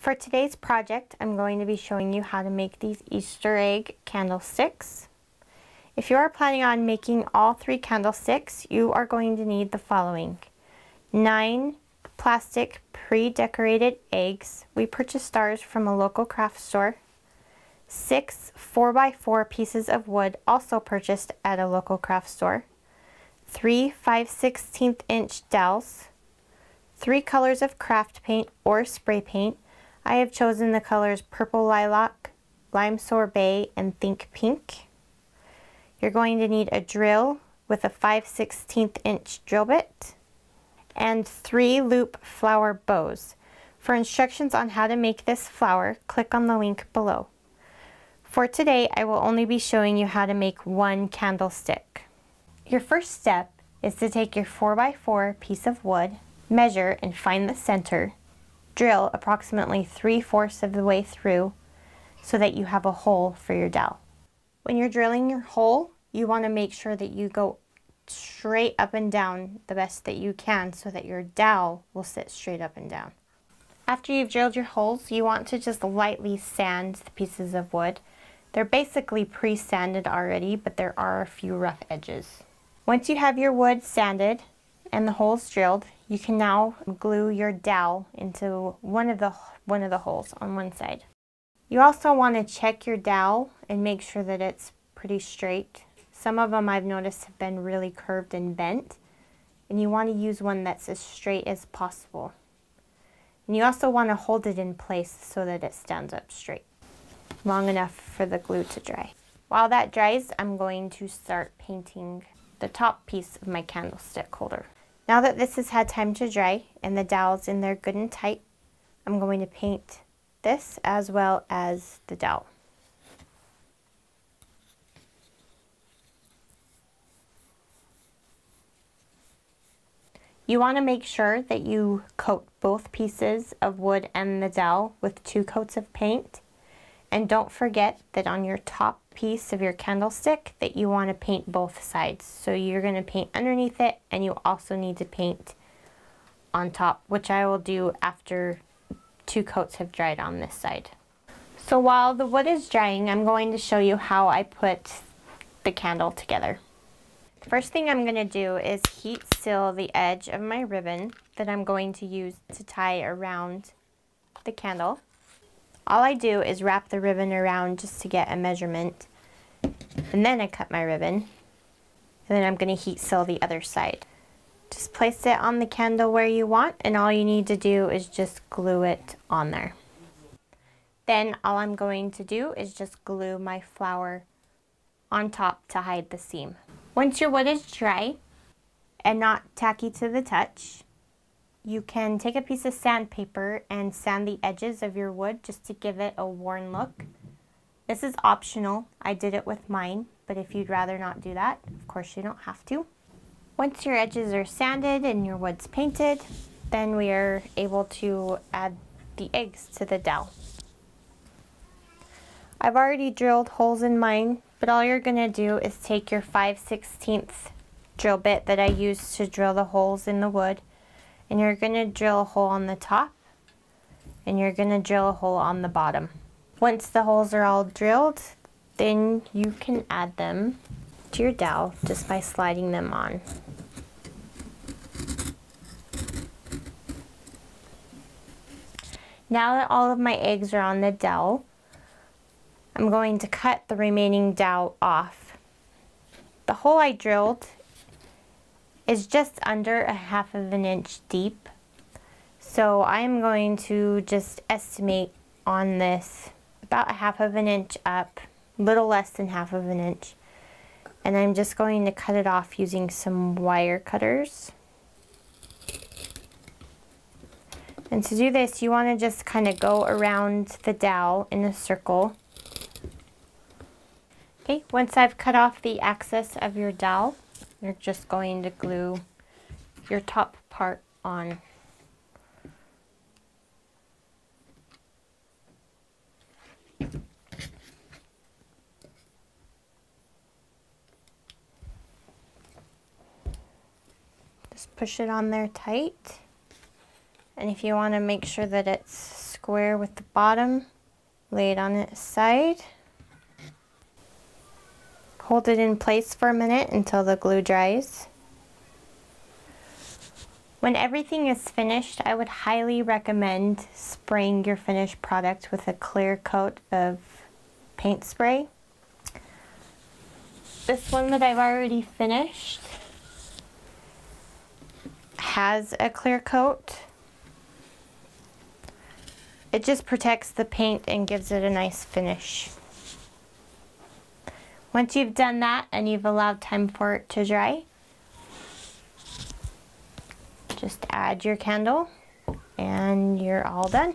For today's project, I'm going to be showing you how to make these Easter egg candlesticks. If you are planning on making all 3 candlesticks, you are going to need the following: 9 plastic pre-decorated eggs. We purchased stars from a local craft store. 6 4x4 pieces of wood, also purchased at a local craft store. 3 5/16 inch dowels. 3 colors of craft paint or spray paint. I have chosen the colors Purple Lilac, Lime Sorbet, and Think Pink. You're going to need a drill with a 5/16 inch drill bit and 3 loop flower bows. For instructions on how to make this flower, click on the link below. For today, I will only be showing you how to make 1 candlestick. Your first step is to take your 4x4 piece of wood, measure and find the center, drill approximately 3/4 of the way through so that you have a hole for your dowel. When you're drilling your hole, you want to make sure that you go straight up and down the best that you can so that your dowel will sit straight up and down. After you've drilled your holes, you want to just lightly sand the pieces of wood. They're basically pre-sanded already, but there are a few rough edges. Once you have your wood sanded and the holes drilled, you can now glue your dowel into one of the holes on one side. You also want to check your dowel and make sure that it's pretty straight. Some of them I've noticed have been really curved and bent, and you want to use one that's as straight as possible. And you also want to hold it in place so that it stands up straight, long enough for the glue to dry. While that dries, I'm going to start painting the top piece of my candlestick holder. Now that this has had time to dry and the dowel's in there good and tight, I'm going to paint this as well as the dowel. You want to make sure that you coat both pieces of wood and the dowel with 2 coats of paint. And don't forget that on your top piece of your candlestick that you want to paint both sides. So you're going to paint underneath it, and you also need to paint on top, which I will do after 2 coats have dried on this side. So while the wood is drying, I'm going to show you how I put the candle together. First thing I'm going to do is heat seal the edge of my ribbon that I'm going to use to tie around the candle. All I do is wrap the ribbon around just to get a measurement, and then I cut my ribbon, and then I'm going to heat seal the other side. Just place it on the candle where you want, and all you need to do is just glue it on there. Then all I'm going to do is just glue my flower on top to hide the seam. Once your wood is dry and not tacky to the touch, you can take a piece of sandpaper and sand the edges of your wood just to give it a worn look. This is optional. I did it with mine, but if you'd rather not do that, of course you don't have to. Once your edges are sanded and your wood's painted, then we are able to add the eggs to the dowel. I've already drilled holes in mine, but all you're going to do is take your 5/16 drill bit that I used to drill the holes in the wood, and you're going to drill a hole on the top, and you're going to drill a hole on the bottom. Once the holes are all drilled, then you can add them to your dowel just by sliding them on. Now that all of my eggs are on the dowel, I'm going to cut the remaining dowel off. The hole I drilled is just under 1/2 inch deep, so I'm going to just estimate on this about 1/2 inch up, a little less than 1/2 inch, and I'm just going to cut it off using some wire cutters. And to do this, you want to just kind of go around the dowel in a circle. Okay, once I've cut off the axis of your dowel, you're just going to glue your top part on. Just push it on there tight. And if you want to make sure that it's square with the bottom, lay it on its side. Hold it in place for a minute until the glue dries. When everything is finished, I would highly recommend spraying your finished product with a clear coat of paint spray. This one that I've already finished has a clear coat. It just protects the paint and gives it a nice finish. Once you've done that and you've allowed time for it to dry, just add your candle and you're all done.